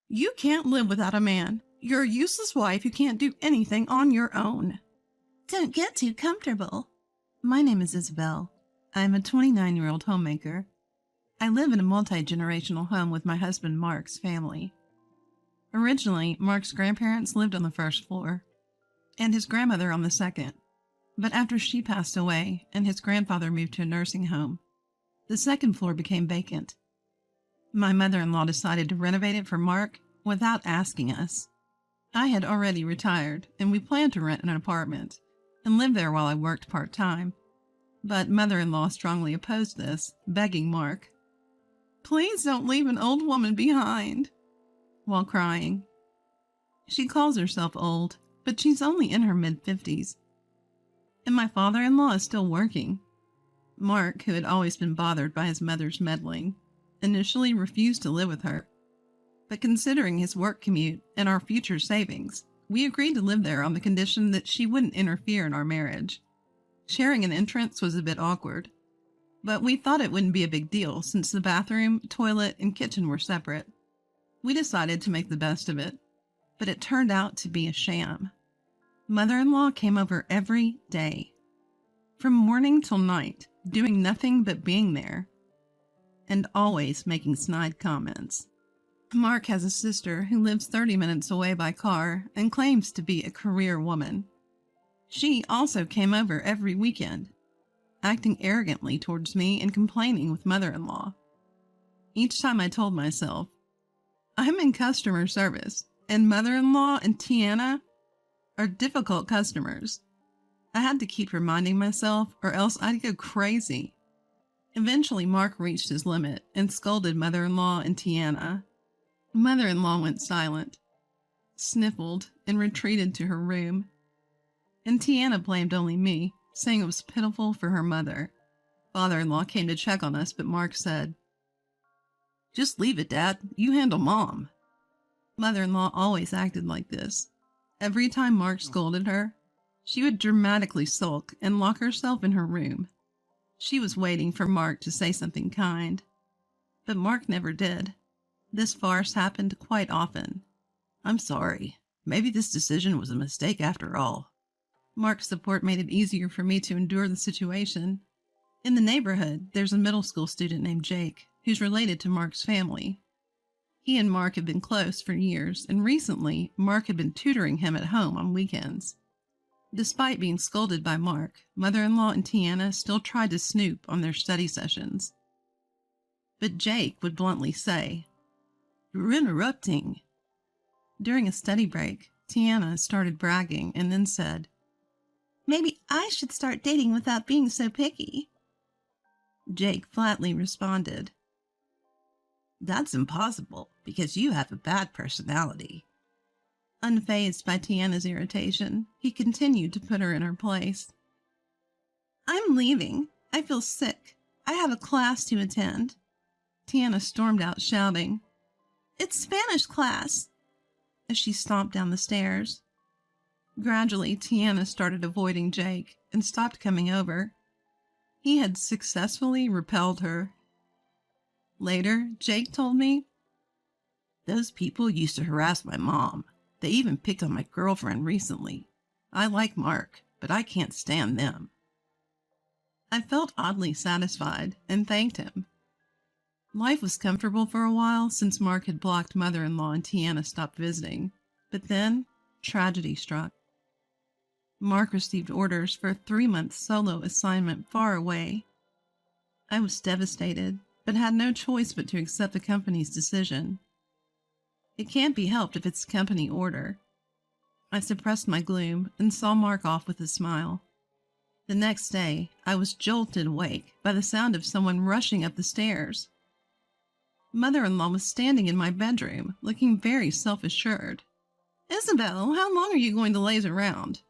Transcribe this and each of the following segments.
You can't live without a man. You're a useless wife who can't do anything on your own. Don't get too comfortable. My name is Isabel. I'm a 29-year-old homemaker. I live in a multi-generational home with my husband Mark's family. Originally, Mark's grandparents lived on the first floor, and his grandmother on the second. But after she passed away and his grandfather moved to a nursing home, the second floor became vacant. My mother-in-law decided to renovate it for Mark without asking us. I had already retired, and we planned to rent an apartment and live there while I worked part-time. But mother-in-law strongly opposed this, begging Mark, "Please don't leave an old woman behind," while crying. She calls herself old, but she's only in her mid-50s. And my father-in-law is still working. Mark, who had always been bothered by his mother's meddling, initially refused to live with her. But considering his work commute and our future savings, we agreed to live there on the condition that she wouldn't interfere in our marriage. Sharing an entrance was a bit awkward, but we thought it wouldn't be a big deal since the bathroom, toilet, and kitchen were separate. We decided to make the best of it, but it turned out to be a sham. Mother-in-law came over every day, from morning till night, doing nothing but being there, and always making snide comments. Mark has a sister who lives 30 minutes away by car and claims to be a career woman. She also came over every weekend, acting arrogantly towards me and complaining with mother-in-law. Each time I told myself, I'm in customer service, and mother-in-law and Tiana are difficult customers. I had to keep reminding myself or else I'd go crazy. Eventually, Mark reached his limit and scolded mother-in-law and Tiana. Mother-in-law went silent, sniffled, and retreated to her room. And Tiana blamed only me, saying it was pitiful for her mother. Father-in-law came to check on us, but Mark said, "Just leave it, Dad. You handle Mom." Mother-in-law always acted like this. Every time Mark scolded her, she would dramatically sulk and lock herself in her room. She was waiting for Mark to say something kind, but Mark never did. This farce happened quite often. "I'm sorry. Maybe this decision was a mistake after all." Mark's support made it easier for me to endure the situation. In the neighborhood, there's a middle school student named Jake, who's related to Mark's family. He and Mark have been close for years, and recently, Mark had been tutoring him at home on weekends. Despite being scolded by Mark, mother-in-law and Tiana still tried to snoop on their study sessions. But Jake would bluntly say, "You're interrupting." During a study break, Tiana started bragging and then said, "Maybe I should start dating without being so picky." Jake flatly responded, "That's impossible because you have a bad personality." Unfazed by Tiana's irritation, he continued to put her in her place. "I'm leaving. I feel sick. I have a class to attend." Tiana stormed out shouting, "It's Spanish class," as she stomped down the stairs. Gradually, Tiana started avoiding Jake and stopped coming over. He had successfully repelled her. Later, Jake told me, "Those people used to harass my mom. They even picked on my girlfriend recently. I like Mark, but I can't stand them." I felt oddly satisfied and thanked him. Life was comfortable for a while since Mark had blocked mother-in-law and Tiana stopped visiting. But then, tragedy struck. Mark received orders for a 3-month solo assignment far away. I was devastated, but had no choice but to accept the company's decision. It can't be helped if it's a company order. I suppressed my gloom and saw Mark off with a smile. The next day, I was jolted awake by the sound of someone rushing up the stairs. Mother-in-law was standing in my bedroom, looking very self-assured. "Isabel, how long are you going to laze around?"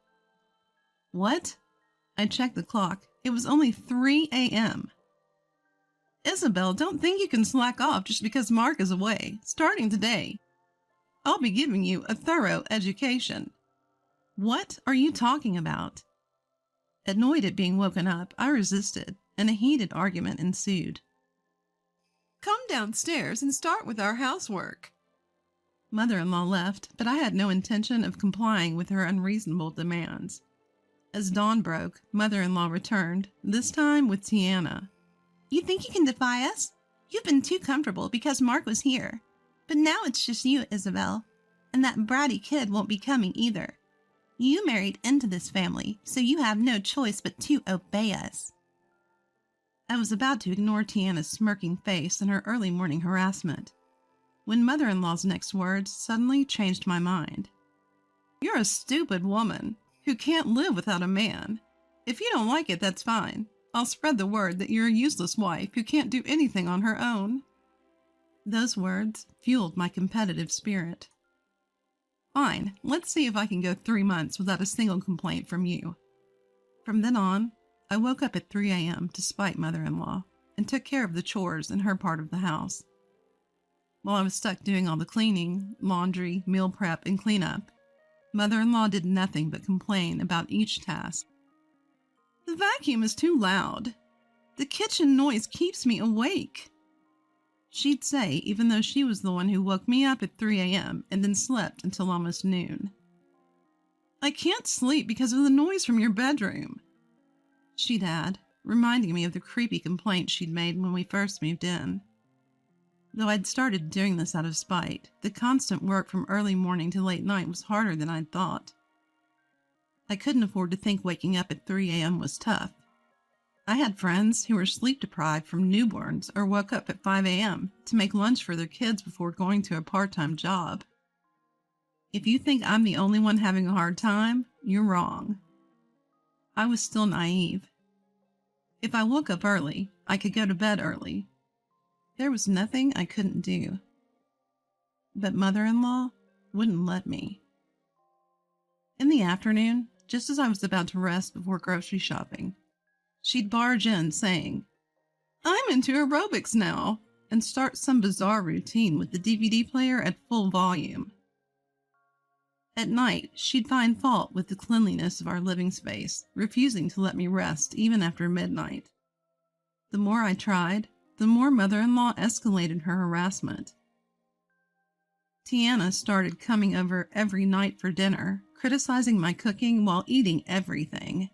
"What?" I checked the clock. It was only 3 a.m. "Isabel, don't think you can slack off just because Mark is away. Starting today, I'll be giving you a thorough education." "What are you talking about?" Annoyed at being woken up, I resisted, and a heated argument ensued. "Come downstairs and start with our housework." Mother-in-law left, but I had no intention of complying with her unreasonable demands. As dawn broke, Mother-in-law returned, this time with Tiana. You think you can defy us? You've been too comfortable because Mark was here. But now it's just you, Isabel. And that bratty kid won't be coming either. You married into this family, so you have no choice but to obey us. I was about to ignore Tiana's smirking face and her early morning harassment, when Mother-in-law's next words suddenly changed my mind. You're a stupid woman who can't live without a man. If you don't like it, that's fine. I'll spread the word that you're a useless wife who can't do anything on her own. Those words fueled my competitive spirit. Fine, let's see if I can go 3 months without a single complaint from you. From then on, I woke up at 3 a.m. to spite Mother-in-law and took care of the chores in her part of the house. While I was stuck doing all the cleaning, laundry, meal prep, and cleanup, Mother-in-law did nothing but complain about each task. The vacuum is too loud. The kitchen noise keeps me awake, she'd say, even though she was the one who woke me up at 3 a.m. and then slept until almost noon. I can't sleep because of the noise from your bedroom, she'd add, reminding me of the creepy complaint she'd made when we first moved in. Though I'd started doing this out of spite, the constant work from early morning to late night was harder than I'd thought. I couldn't afford to think waking up at 3 a.m. was tough. I had friends who were sleep-deprived from newborns or woke up at 5 a.m. to make lunch for their kids before going to a part-time job. If you think I'm the only one having a hard time, you're wrong. I was still naive. If I woke up early, I could go to bed early. There was nothing I couldn't do. But Mother-in-law wouldn't let me. In the afternoon, just as I was about to rest before grocery shopping, she'd barge in saying, I'm into aerobics now, and start some bizarre routine with the DVD player at full volume. At night, she'd find fault with the cleanliness of our living space, refusing to let me rest even after midnight. The more I tried, the more Mother-in-law escalated her harassment. Tiana started coming over every night for dinner, criticizing my cooking while eating everything.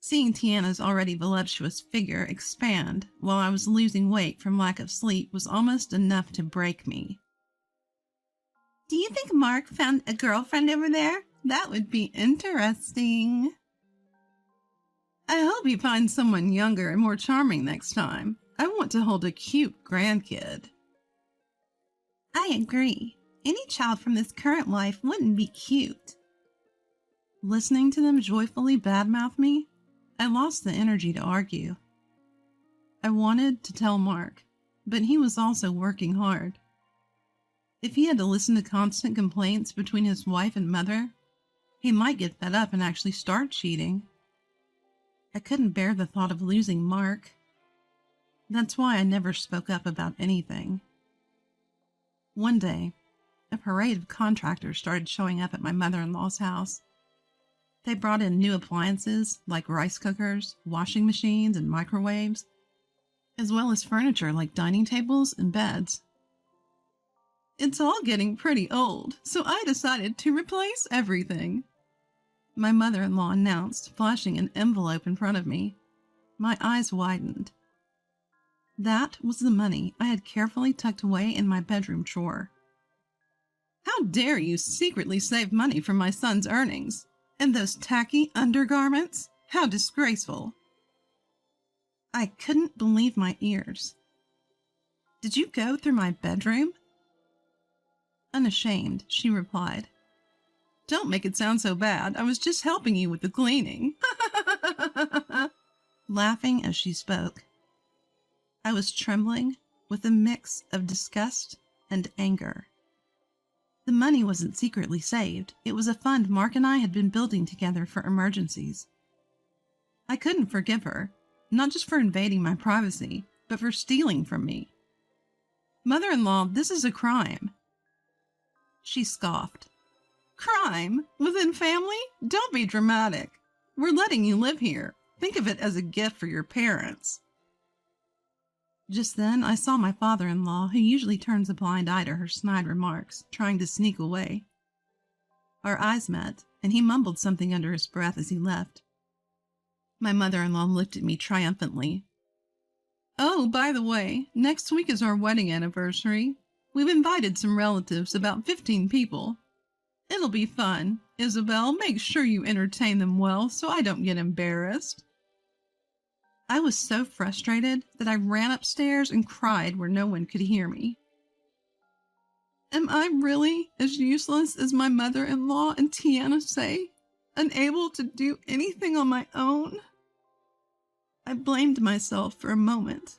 Seeing Tiana's already voluptuous figure expand while I was losing weight from lack of sleep was almost enough to break me. Do you think Mark found a girlfriend over there? That would be interesting. I hope he finds someone younger and more charming next time. I want to hold a cute grandkid. I agree. Any child from this current life wouldn't be cute. Listening to them joyfully badmouth me, I lost the energy to argue. I wanted to tell Mark, but he was also working hard. If he had to listen to constant complaints between his wife and mother, he might get fed up and actually start cheating. I couldn't bear the thought of losing Mark. That's why I never spoke up about anything. One day, a parade of contractors started showing up at my mother-in-law's house. They brought in new appliances like rice cookers, washing machines, and microwaves, as well as furniture like dining tables and beds. It's all getting pretty old, so I decided to replace everything, my mother-in-law announced, flashing an envelope in front of me. My eyes widened. That was the money I had carefully tucked away in my bedroom drawer. How dare you secretly save money from my son's earnings? And those tacky undergarments? How disgraceful! I couldn't believe my ears. Did you go through my bedroom? Unashamed, she replied. Don't make it sound so bad. I was just helping you with the cleaning. Laughing as she spoke. I was trembling with a mix of disgust and anger. The money wasn't secretly saved. It was a fund Mark and I had been building together for emergencies. I couldn't forgive her, not just for invading my privacy, but for stealing from me. Mother-in-law, this is a crime. She scoffed. Crime? Within family? Don't be dramatic. We're letting you live here. Think of it as a gift for your parents. Just then, I saw my father-in-law, who usually turns a blind eye to her snide remarks, trying to sneak away. Our eyes met, and he mumbled something under his breath as he left. My mother-in-law looked at me triumphantly. "Oh, by the way, next week is our wedding anniversary. We've invited some relatives, about 15 people. It'll be fun. Isabel, make sure you entertain them well so I don't get embarrassed." I was so frustrated that I ran upstairs and cried where no one could hear me. Am I really as useless as my mother-in-law and Tiana say? Unable to do anything on my own? I blamed myself for a moment,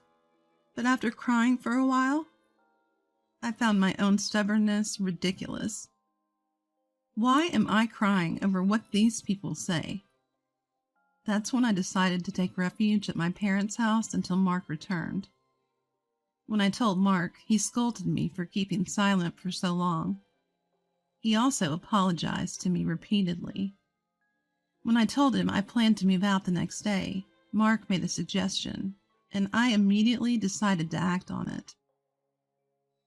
but after crying for a while, I found my own stubbornness ridiculous. Why am I crying over what these people say? That's when I decided to take refuge at my parents' house until Mark returned. When I told Mark, he scolded me for keeping silent for so long. He also apologized to me repeatedly. When I told him I planned to move out the next day, Mark made a suggestion, and I immediately decided to act on it.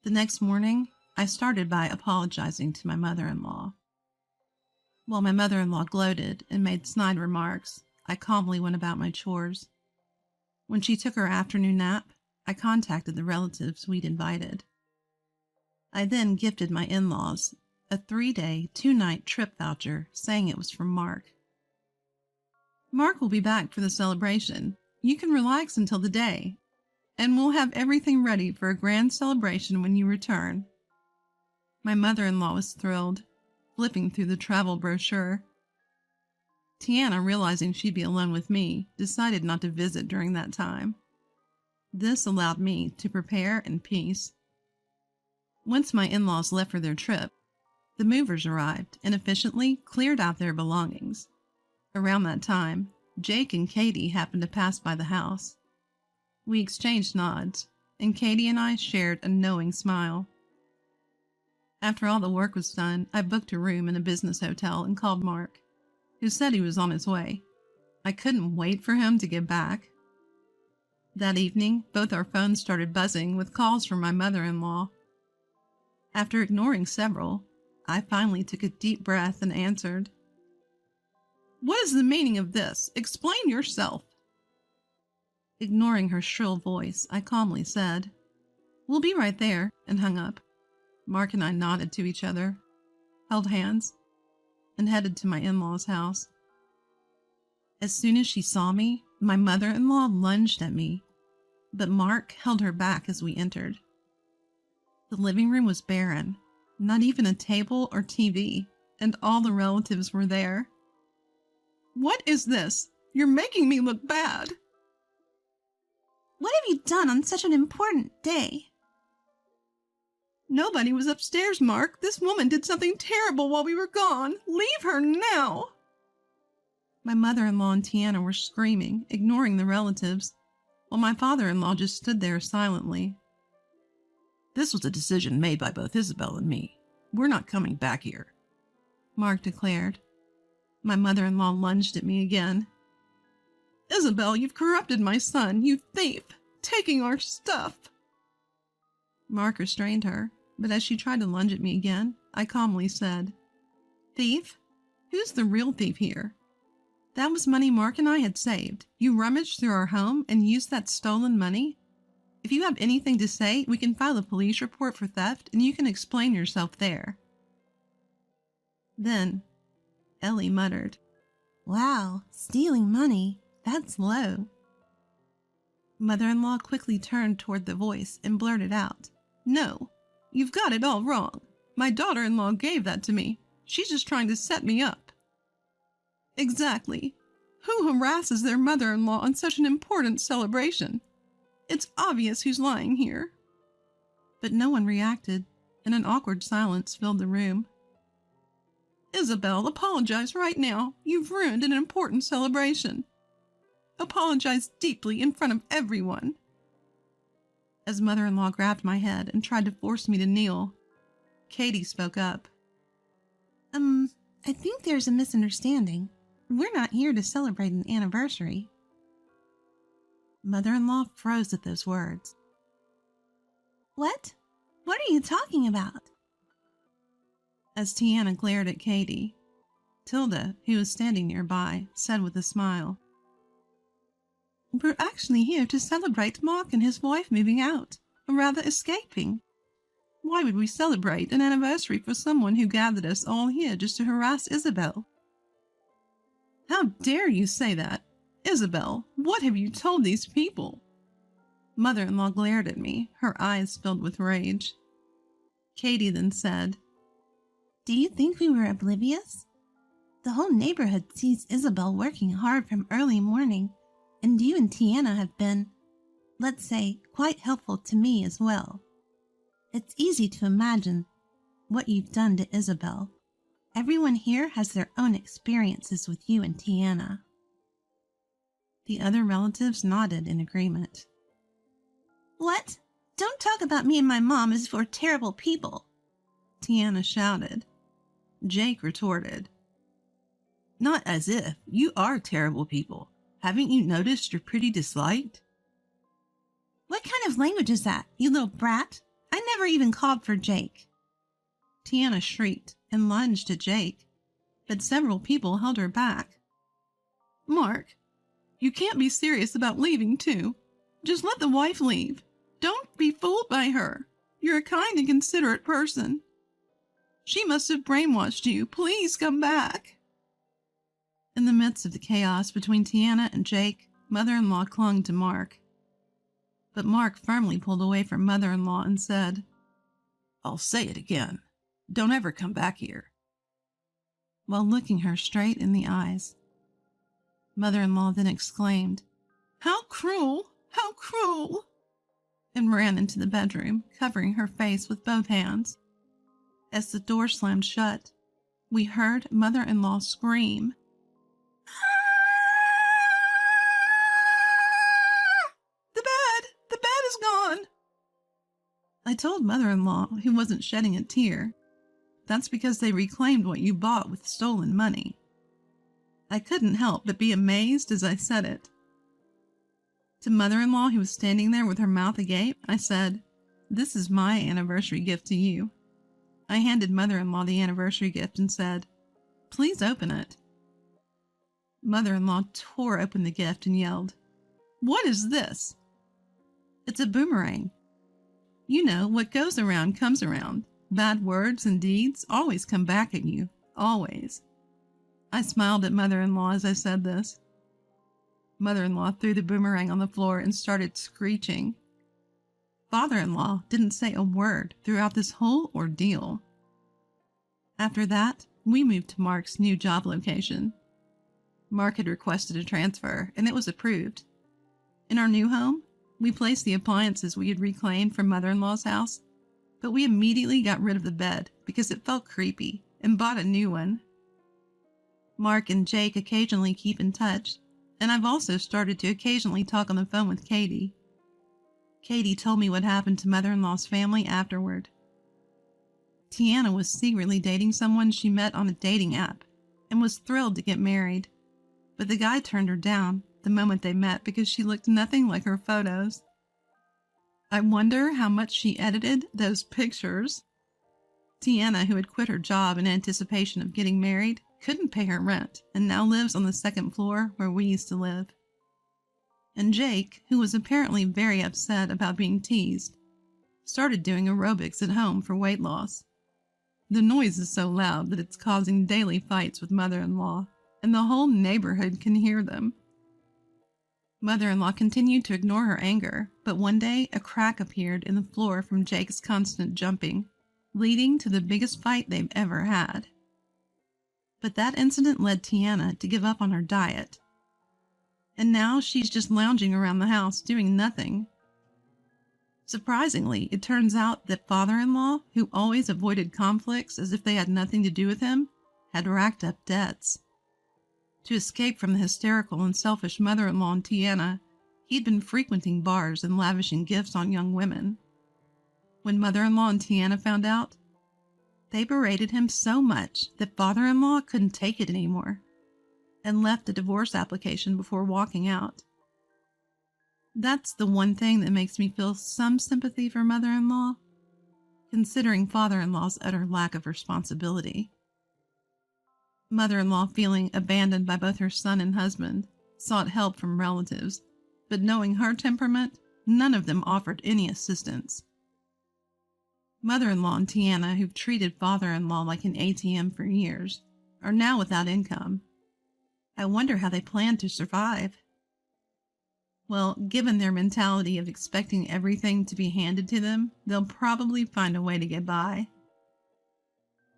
The next morning, I started by apologizing to my mother-in-law. While my mother-in-law gloated and made snide remarks, I calmly went about my chores. When she took her afternoon nap, I contacted the relatives we'd invited. I then gifted my in-laws a 3-day, 2-night trip voucher saying it was from Mark. "Mark will be back for the celebration. You can relax until the day, and we'll have everything ready for a grand celebration when you return." My mother-in-law was thrilled, flipping through the travel brochure. Tiana, realizing she'd be alone with me, decided not to visit during that time. This allowed me to prepare in peace. Once my in-laws left for their trip, the movers arrived and efficiently cleared out their belongings. Around that time, Jake and Katie happened to pass by the house. We exchanged nods, and Katie and I shared a knowing smile. After all the work was done, I booked a room in a business hotel and called Mark, who said he was on his way. I couldn't wait for him to get back. That evening, both our phones started buzzing with calls from my mother-in-law. After ignoring several, I finally took a deep breath and answered. "What is the meaning of this? Explain yourself." Ignoring her shrill voice, I calmly said, "We'll be right there," and hung up. Mark and I nodded to each other, held hands, and headed to my in-laws' house. As soon as she saw me, my mother-in-law lunged at me, but Mark held her back as we entered. The living room was barren, not even a table or TV, and all the relatives were there. "What is this? You're making me look bad." "What have you done on such an important day?" "Nobody was upstairs, Mark. This woman did something terrible while we were gone. Leave her now." My mother-in-law and Tiana were screaming, ignoring the relatives, while my father-in-law just stood there silently. "This was a decision made by both Isabel and me. We're not coming back here," Mark declared. My mother-in-law lunged at me again. "Isabel, you've corrupted my son, you thief, taking our stuff." Mark restrained her, but as she tried to lunge at me again, I calmly said, "Thief? Who's the real thief here? That was money Mark and I had saved. You rummaged through our home and used that stolen money? If you have anything to say, we can file a police report for theft and you can explain yourself there." Then Ellie muttered, "Wow, stealing money, that's low." Mother-in-law quickly turned toward the voice and blurted out, "No, you've got it all wrong. My daughter-in-law gave that to me. She's just trying to set me up." "Exactly. Who harasses their mother-in-law on such an important celebration? It's obvious who's lying here." But no one reacted, and an awkward silence filled the room. "Isabel, apologize right now. You've ruined an important celebration. Apologize deeply in front of everyone." As mother-in-law grabbed my head and tried to force me to kneel, Katie spoke up. I think there's a misunderstanding. We're not here to celebrate an anniversary." Mother-in-law froze at those words, What? What are you talking about? As Tiana glared at Katie, Tilda, who was standing nearby, said with a smile, "We're actually here to celebrate Mark and his wife moving out, or rather escaping. Why would we celebrate an anniversary for someone who gathered us all here just to harass Isabel?" "How dare you say that? Isabel, what have you told these people?" Mother-in-law glared at me, her eyes filled with rage. Katie then said, "Do you think we were oblivious? The whole neighborhood sees Isabel working hard from early morning, and you and Tiana have been, let's say, quite helpful to me as well. It's easy to imagine what you've done to Isabel. Everyone here has their own experiences with you and Tiana." The other relatives nodded in agreement. "What? Don't talk about me and my mom as if we're terrible people," Tiana shouted. Jake retorted, "Not as if. You are terrible people. Haven't you noticed you're pretty disliked?" "What kind of language is that, you little brat? I never even called for Jake." Tiana shrieked and lunged at Jake, but several people held her back. "Mark, you can't be serious about leaving, too. Just let the wife leave. Don't be fooled by her. You're a kind and considerate person. She must have brainwashed you. Please come back." In the midst of the chaos between Tiana and Jake, Mother-in-law clung to Mark. But Mark firmly pulled away from Mother-in-law and said, "I'll say it again. Don't ever come back here," while looking her straight in the eyes. Mother-in-law then exclaimed, "How cruel! How cruel!" and ran into the bedroom, covering her face with both hands. As the door slammed shut, we heard Mother-in-law scream, "The bed! The bed is gone!" I told Mother-in-law, who wasn't shedding a tear, "That's because they reclaimed what you bought with stolen money." I couldn't help but be amazed as I said it. To Mother-in-law, who was standing there with her mouth agape, I said, "This is my anniversary gift to you." I handed Mother-in-law the anniversary gift and said, "Please open it." Mother-in-law tore open the gift and yelled, "What is this?" "It's a boomerang. You know, what goes around comes around. Bad words and deeds always come back at you. Always." I smiled at Mother-in-law as I said this. Mother-in-law threw the boomerang on the floor and started screeching. Father-in-law didn't say a word throughout this whole ordeal. After that, we moved to Mark's new job location. Mark had requested a transfer, and it was approved. In our new home, we placed the appliances we had reclaimed from Mother-in-law's house, but we immediately got rid of the bed because it felt creepy and bought a new one. Mark and Jake occasionally keep in touch, and I've also started to occasionally talk on the phone with Katie. Katie told me what happened to Mother-in-law's family afterward. Tiana was secretly dating someone she met on a dating app and was thrilled to get married, but the guy turned her down the moment they met because she looked nothing like her photos. I wonder how much she edited those pictures. Tiana, who had quit her job in anticipation of getting married, couldn't pay her rent and now lives on the second floor where we used to live. And Jake, who was apparently very upset about being teased, started doing aerobics at home for weight loss. The noise is so loud that it's causing daily fights with Mother-in-law, and the whole neighborhood can hear them. Mother-in-law continued to ignore her anger, but one day a crack appeared in the floor from Jake's constant jumping, leading to the biggest fight they've ever had. But that incident led Tiana to give up on her diet. And now she's just lounging around the house doing nothing. Surprisingly, it turns out that father-in-law, who always avoided conflicts as if they had nothing to do with him, had racked up debts. To escape from the hysterical and selfish mother-in-law and Tiana, he'd been frequenting bars and lavishing gifts on young women. When mother-in-law and Tiana found out, they berated him so much that father-in-law couldn't take it anymore and left a divorce application before walking out. That's the one thing that makes me feel some sympathy for mother-in-law, considering father-in-law's utter lack of responsibility. Mother-in-law, feeling abandoned by both her son and husband, sought help from relatives, but knowing her temperament, none of them offered any assistance. Mother-in-law and Tiana, who've treated father-in-law like an ATM for years, are now without income. I wonder how they plan to survive. Well, given their mentality of expecting everything to be handed to them, they'll probably find a way to get by.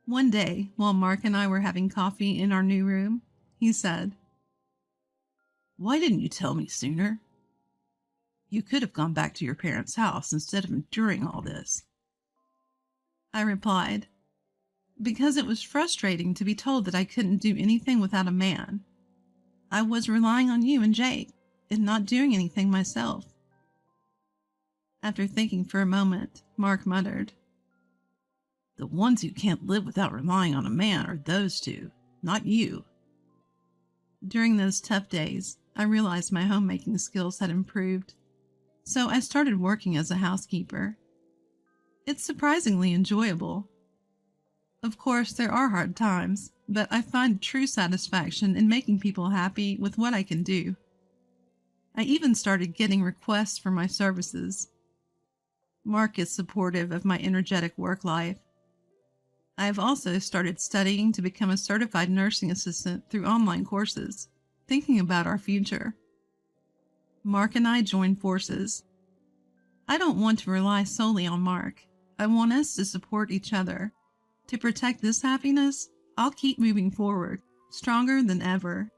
One day, while Mark and I were having coffee in our new room, he said, "Why didn't you tell me sooner? You could have gone back to your parents' house instead of enduring all this." I replied, "Because it was frustrating to be told that I couldn't do anything without a man. I was relying on you and Jake, and not doing anything myself." After thinking for a moment, Mark muttered, "The ones who can't live without relying on a man are those two, not you." During those tough days, I realized my homemaking skills had improved, so I started working as a housekeeper. It's surprisingly enjoyable. Of course, there are hard times, but I find true satisfaction in making people happy with what I can do. I even started getting requests for my services. Mark is supportive of my energetic work life. I have also started studying to become a certified nursing assistant through online courses, thinking about our future. Mark and I joined forces. I don't want to rely solely on Mark. I want us to support each other. To protect this happiness, I'll keep moving forward, stronger than ever.